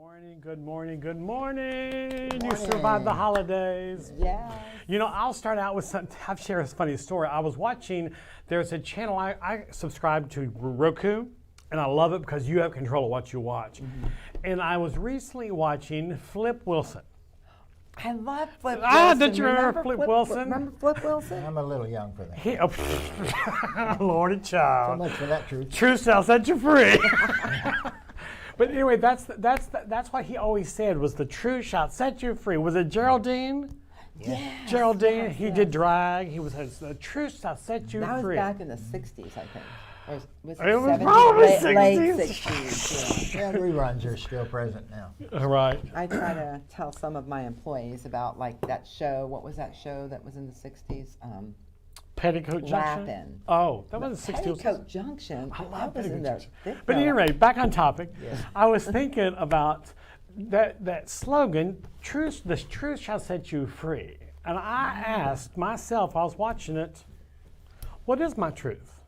morning, good morning, good morning. You survived the holidays. Yeah. You know, I'll start out with something. I've shared a funny story. I was watching, there's a channel, I subscribe to Roku, and I love it because you have control of what you watch. Mm-hmm. And I was recently watching Flip Wilson. I love Flip Wilson. Did you remember Flip Wilson? Remember Flip Wilson? I'm a little young for that. Lordy So child. much for that truth. Truth shall set you free. But anyway, that's what he always said was the truth shall set you free. Was it Geraldine? Yes, Geraldine, yes, he yes. did drag. He was the truth shall set you That was free. back in the 60s, I think. Or was It was 70s? probably Late 60s. 60s, yeah. Yeah, reruns are still present now. Right. I try to tell some of my employees about like that show. What was that show that was in the 60s? Petticoat Junction. Lappin'. Oh, that was the 60s. Petticoat Junction. I love That was Petticoat in there. Junction. But anyway, back on topic. Yeah. I was thinking about that slogan, the truth shall set you free. And I asked myself, I was watching it, what is my truth?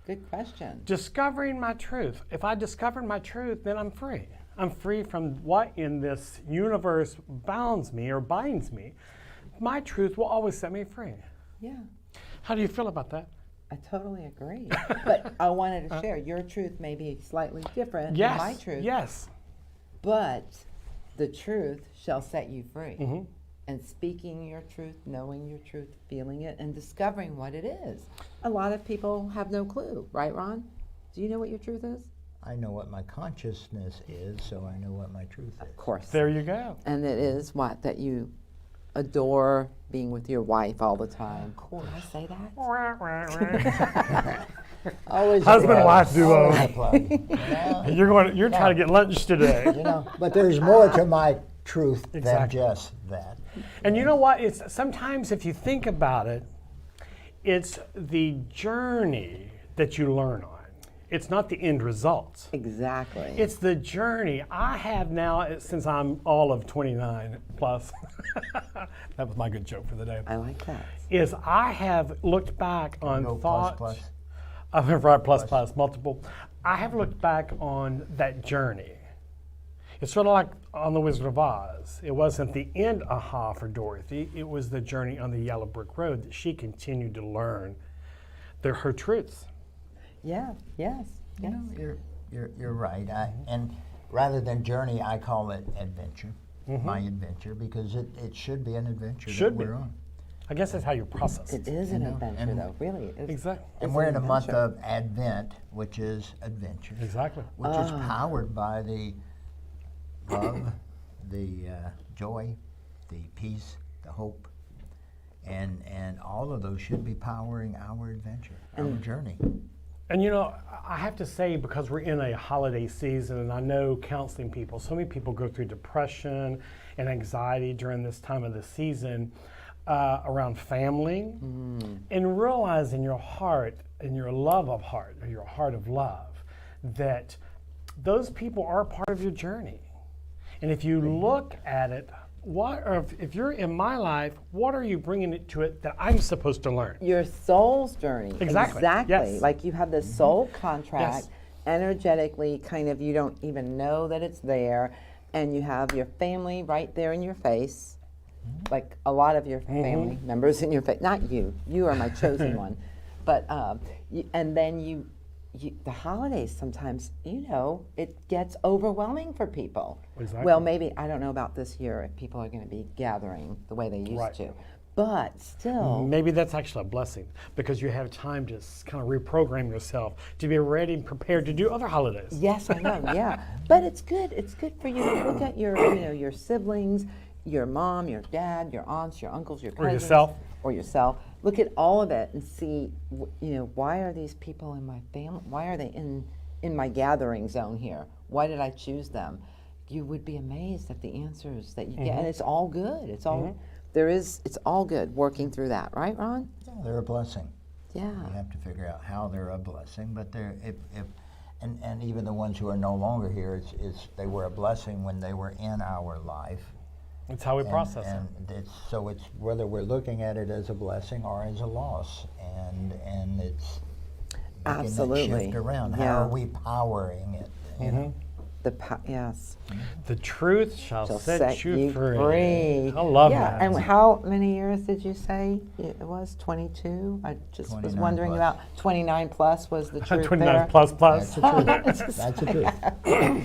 Good question. Discovering my truth. If I discover my truth, then I'm free. I'm free from what in this universe bounds me or binds me. My truth will always set me free. Yeah. How do you feel about that? I totally agree. But I wanted to share your truth may be slightly different Yes. than my truth. Yes. But the truth shall set you free. Mm-hmm. And speaking your truth, knowing your truth, feeling it, and discovering what it is. A lot of people have no clue, right, Ron? Do you know what your truth is? I know what my consciousness is, so I know what my truth is. Of course. There you go. And it is what? That you adore being with your wife all the time. Cool. Did I say that? Always Husband and wife duo. Always a plug. You know? You're trying to get lunch today. You know, but there's more to my truth Exactly. than just that. And you know what? It's sometimes if you think about it, it's the journey that you learn on. It's not the end results. Exactly. It's the journey. I have now, since I'm all of 29 plus, that was my good joke for the day, I like that. is I have looked back on Go thoughts. plus. Right, plus, multiple. I have looked back on that journey. It's sort of like on The Wizard of Oz. It wasn't the end aha for Dorothy. It was the journey on the yellow brick road that she continued to learn her truths. Yeah. Yes. You Yes. know, you're right. And rather than journey, I call it adventure. My adventure, because it should be an adventure Should that be. we're on. I guess that's how you process It it. is an know, adventure, and- though. Really. It's, Exactly. And it's we're an in a month adventure. of Advent, which is adventure. Exactly. Which is powered by the love, the joy, the peace, the hope, and all of those should be powering our adventure, our journey. And you know, I have to say, because we're in a holiday season, and I know counseling people, so many people go through depression and anxiety during this time of the season around family, and realize in your heart, in your love of heart, or your heart of love, that those people are part of your journey. And if you look at it, if you're in my life, what are you bringing it to it that I'm supposed to learn? Your soul's journey. Exactly. Yes. Like you have this soul contract, Yes. energetically, kind of, you don't even know that it's there, and you have your family right there in your face, like a lot of your family members in your face. Not you. You are my chosen one. But, and then the holidays sometimes, it gets overwhelming for people. Exactly. Well, maybe, I don't know about this year, if people are going to be gathering the way they used Right. to. But still, Maybe that's actually a blessing because you have time to kind of reprogram yourself to be ready and prepared to do other holidays. yes, I know, yeah. But it's good. It's good for you to look at your siblings, your mom, your dad, your aunts, your uncles, your cousins. Or yourself. Look at all of it and see, why are these people in my family? Why are they in my gathering zone here? Why did I choose them? You would be amazed at the answers that you get, and it's all good. It's all it's all good working through that, right, Ron? Yeah, they're a blessing. Yeah. You have to figure out how they're a blessing, but and even the ones who are no longer here, they were a blessing when they were in our life. That's how we process and it. it's whether we're looking at it as a blessing or as a loss, and it's making Absolutely. that shift around. Yeah. How are we powering it? You know? Yes. The truth shall set you free. I love that. And how many years did you say it was? 22? I just was 29 wondering plus. about 29 plus was the truth 29 there. plus plus. That's the truth. That's the truth.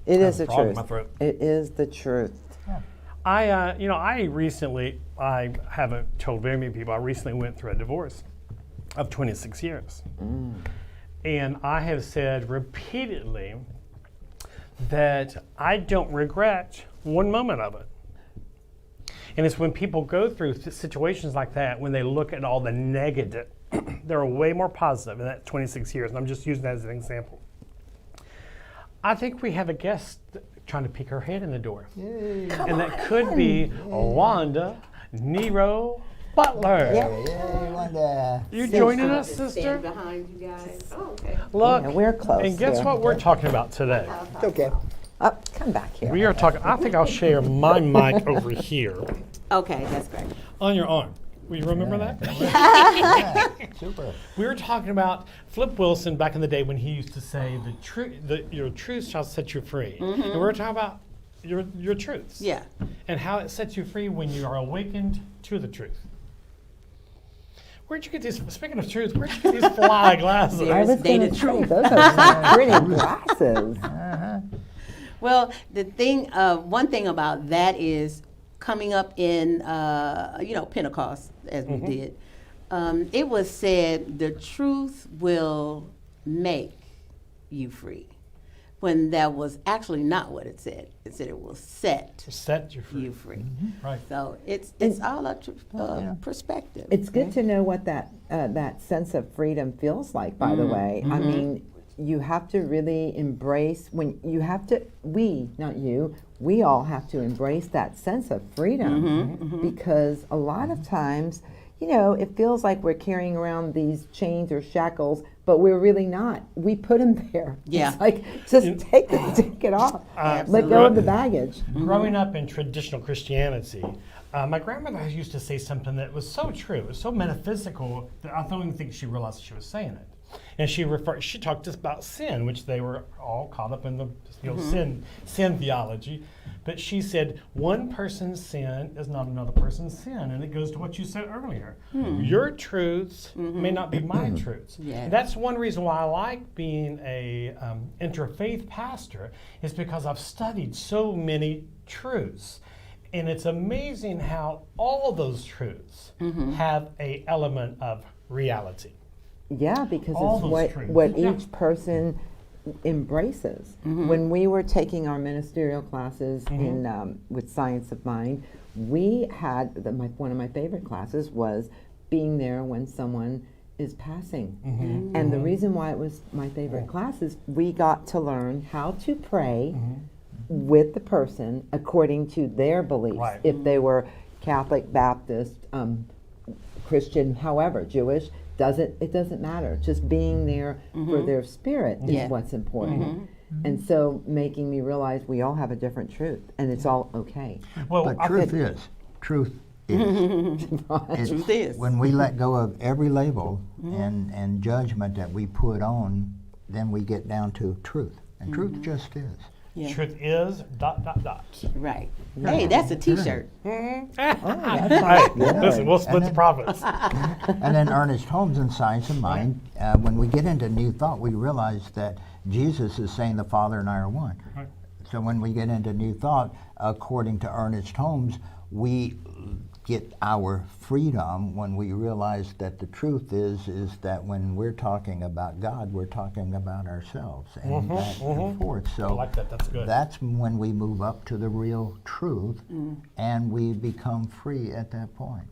It is the frog in my truth. throat. It is the truth. I recently, I haven't told very many people, I recently went through a divorce of 26 years. And I have said repeatedly that I don't regret one moment of it. And it's when people go through situations like that, when they look at all the negative, they're way more positive in that 26 years. And I'm just using that as an example. I think we have a guest trying to peek her head in the door. And that could be Wanda Nero Butler. Yay, Wanda. You joining us, sister? Stand behind you guys. Oh, okay. Look, Yeah, we're close. and guess here. what we're talking about today? It's okay. Oh, come back here. We are talking, I think I'll share my mic over here Okay, that's great. on your arm. Will you remember that? Yeah, super. We were talking about Flip Wilson back in the day when he used to say, your truth shall set you free. And we were talking about your truths. Yeah. And how it sets you free when you are awakened to the truth. Where'd you get these, speaking of truth, where'd you get these fly glasses? I was They going the to say, truth. those are some pretty glasses. Well, the thing, one thing about that is coming up in, Pentecost, as we did. It was said, the truth will make you free. When that was actually not what it said. It said it will set Set you free. you free. Right. So it's all a perspective. It's good to know what that sense of freedom feels like, by the way. I mean, you have to really embrace, not you, we all have to embrace that sense of freedom. Because a lot of times, it feels like we're carrying around these chains or shackles, but we're really not. We put them there. Yeah. It's like, just take it off. Let go of the baggage. Growing up in traditional Christianity, my grandmother used to say something that was so true, it was so metaphysical that I don't even think she realized she was saying it. And she talked about sin, which they were all caught up in the sin theology. But she said, one person's sin is not another person's sin. And it goes to what you said earlier. Your truths may not be my truths. Yeah. That's one reason why I like being a interfaith pastor, is because I've studied so many truths. And it's amazing how all those truths have an element of reality. Yeah, because All it's those truths. what Yeah. each person embraces. When we were taking our ministerial classes in with Science of Mind, we had one of my favorite classes was being there when someone is passing. And the reason why it was my favorite class is we got to learn how to pray with the person according to their beliefs. Right. If they were Catholic, Baptist, Christian, however, Jewish, it doesn't matter. Just being there for their spirit is Yeah. what's important. And so making me realize we all have a different truth and it's all okay. Well, But I truth think- is. It's Truth is. when we let go of every label and judgment that we put on, then we get down to truth. And truth just is. Yeah. Truth is ... Right. Hey, that's a T-shirt. Hey, Yeah. listen, we'll split And the then- profits. And then Ernest Holmes in Science of Mind, when we get into New Thought, we realize that Jesus is saying the Father and I are one. Right. So when we get into New Thought, according to Ernest Holmes, we get our freedom when we realize that the truth is that when we're talking about God, we're talking about ourselves and back and forth. So I like that. That's good. that's when we move up to the real truth and we become free at that point.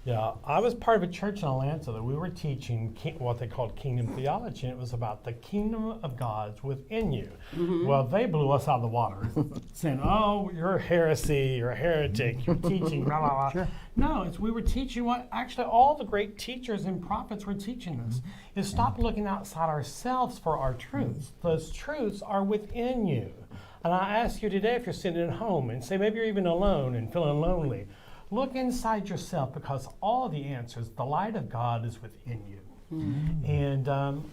Yeah, I was part of a church in Atlanta that we were teaching what they called kingdom theology, and it was about the kingdom of God's within you. Well, they blew us out of the water, saying, "Oh, you're a heresy, you're a heretic, you're teaching blah blah blah." Sure. No, we were teaching what actually all the great teachers and prophets were teaching us: is stop looking outside ourselves for our truths. Those truths are within you. And I ask you today, if you're sitting at home and say maybe you're even alone and feeling lonely, look inside yourself, because all the answers, the light of God is within you. And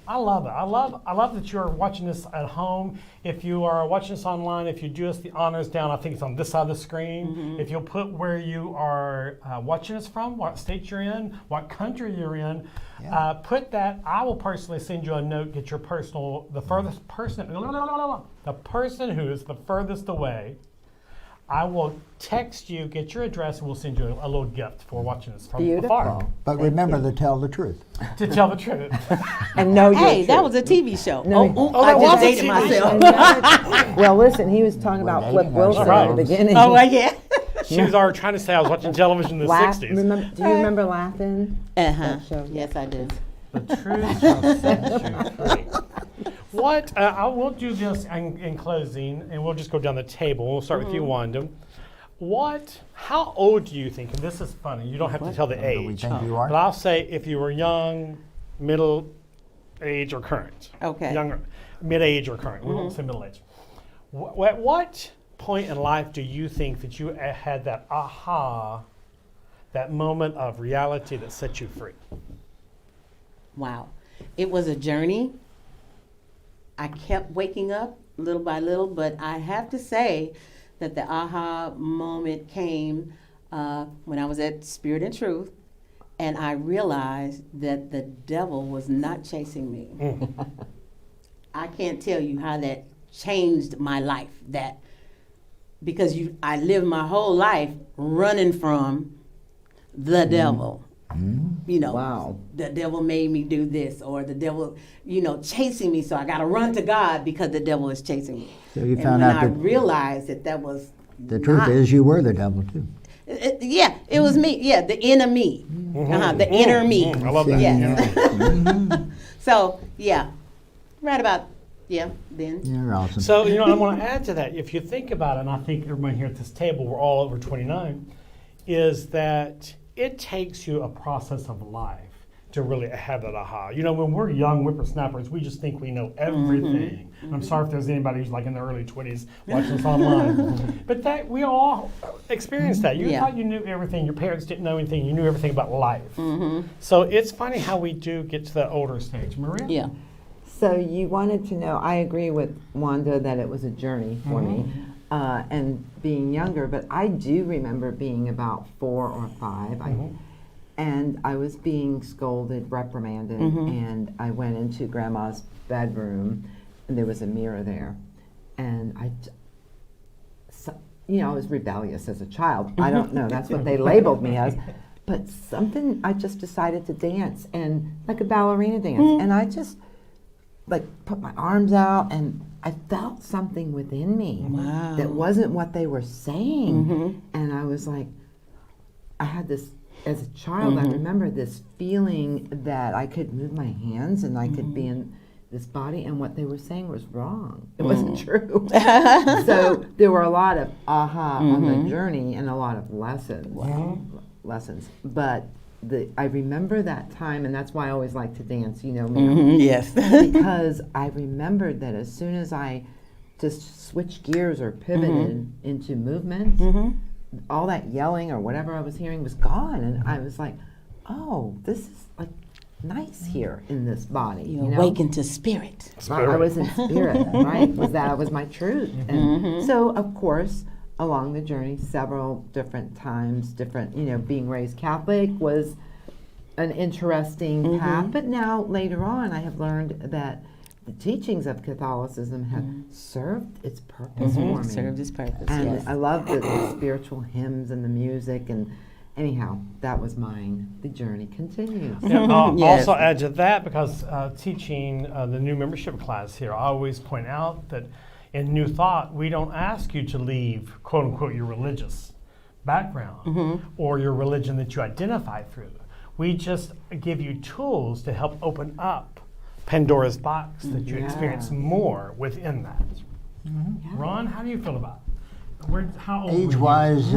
I love it. I love that you're watching this at home. If you are watching this online, if you do us the honors down, I think it's on this side of the screen. If you'll put where you are watching us from, what state you're in, what country you're in, put that. I will personally send you a note. Get your the furthest person, the person who is the furthest away. I will text you, get your address, and we'll send you a little gift for watching us from afar. But remember to tell the truth. To tell the truth. And know your Hey, that truth. was a TV show. No, I that was just a dated TV myself. Well, listen, he was talking about We're Flip dating Wilson ourselves. at the beginning. Oh, yeah. She was already trying to say I was watching television in the 60s. Do you remember Laughing? That show? Yes, I do. The truth shall set you free. What, I will do this in closing, and we'll just go down the table. We'll start with you, Wanda. How old do you think, and this is funny, you don't have to tell the How old do we age, think you are? but I'll say if you were young, middle age, or current. Okay. Younger, mid-age or current. We won't say middle age. At what point in life do you think that you had that aha, that moment of reality that set you free? Wow. It was a journey. I kept waking up little by little, but I have to say that the aha moment came when I was at Spirit and Truth, and I realized that the devil was not chasing me. I can't tell you how that changed my life. Because I lived my whole life running from the devil. You know, Wow. the devil made me do this, or the devil, chasing me, so I got to run to God because the devil is chasing me. So you And found when out I that realized that was the truth not- is you were the devil too. it was me. Yeah, the inner me. The inner me. I love that. Yes. So, yeah, right about, then. You're awesome. So, I want to add to that. If you think about it, and I think everyone here at this table, we're all over 29, is that it takes you a process of life to really have that aha. When we're young whippersnappers, we just think we know everything. I'm sorry if there's anybody who's like in their early 20s watching this online. But that we all experienced that. You thought you knew everything. Your parents didn't know anything. You knew everything about life. So it's funny how we do get to that older stage. Maria? Yeah. So you wanted to know, I agree with Wanda that it was a journey for me and being younger, but I do remember being about 4 or 5. And I was being scolded, reprimanded, and I went into Grandma's bedroom, and there was a mirror there. And I was rebellious as a child. I don't know, that's what they labeled me as. But I just decided to dance, and like a ballerina dance. And I just put my arms out, and I felt something within me that wasn't what they were saying. And I was like, I had this, as a child, I remember this feeling that I could move my hands and I could be in this body, and what they were saying was wrong. It wasn't true. So there were a lot of aha on the journey and a lot of lessons. But I remember that time, and that's why I always like to dance, me. Yes. Because I remembered that as soon as I just switched gears or pivoted into movement, all that yelling or whatever I was hearing was gone, and I was like, "Oh, this is like nice here in this body." You awaken to spirit. Right, I was in spirit, right? That was my truth, and so of course, along the journey, several different times, being raised Catholic was an interesting path. But now later on, I have learned that the teachings of Catholicism have served its purpose for me. Served its purpose, And yes. I love the spiritual hymns and the music. And anyhow, that was mine. The journey continues. Yeah, I'll Yes. also add to that, because teaching the new membership class here, I always point out that in New Thought, we don't ask you to leave, quote unquote, your religious background or your religion that you identify through. We just give you tools to help open up Pandora's box, that you experience more within that. Ron, how do you feel about it? How old were you? Age-wise,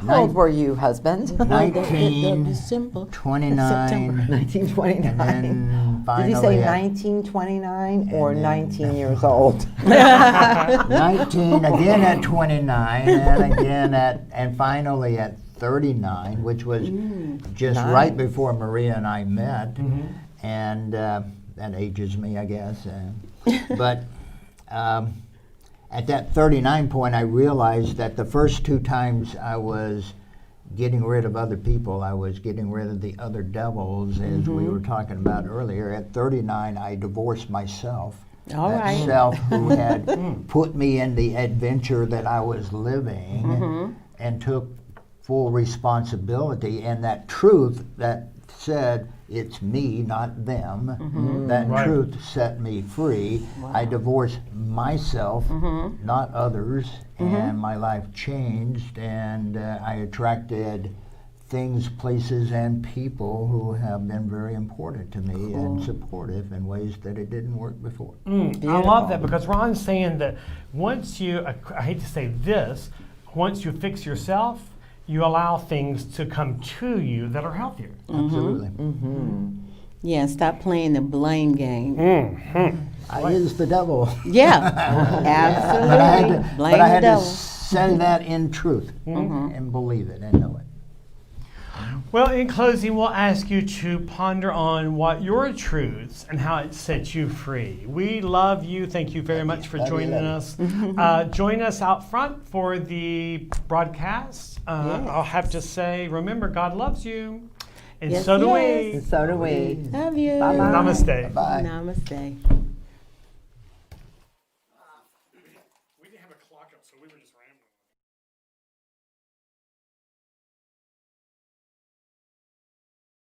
How old were you, husband? 19, September. 29, 1929. and Did you say finally 1929 or and then- 19 years old? 19, again at 29, and again and finally at 39, which was just Nice. right before Maria and I met, and that ages me, I guess. But at that 39 point, I realized that the first 2 times I was getting rid of other people, I was getting rid of the other devils, as we were talking about earlier. At 39, I divorced myself. All that right. self who had put me in the adventure that I was living, and took full responsibility, and that truth that said it's me, not them, that Right. truth set me free. I divorced myself, not others, and my life changed, and I attracted things, places, and people who have been very important to me and supportive in ways that it didn't work before. I love that, because Ron's saying that once you, I hate to say this, once you fix yourself, you allow things to come to you that are healthier. Absolutely. Yeah, stop playing the blame game. I is the devil. Yeah, absolutely. Blame But I the had to devil. say that in truth and believe it and know it. Well, in closing, we'll ask you to ponder on what your truths and how it sets you free. We love you. Thank you very much for joining us. Join us out front for the broadcast. I'll have to say, remember, God loves you. And Yes, so do yes. we. And so do we. Love you. Bye-bye. Namaste. Bye. Namaste.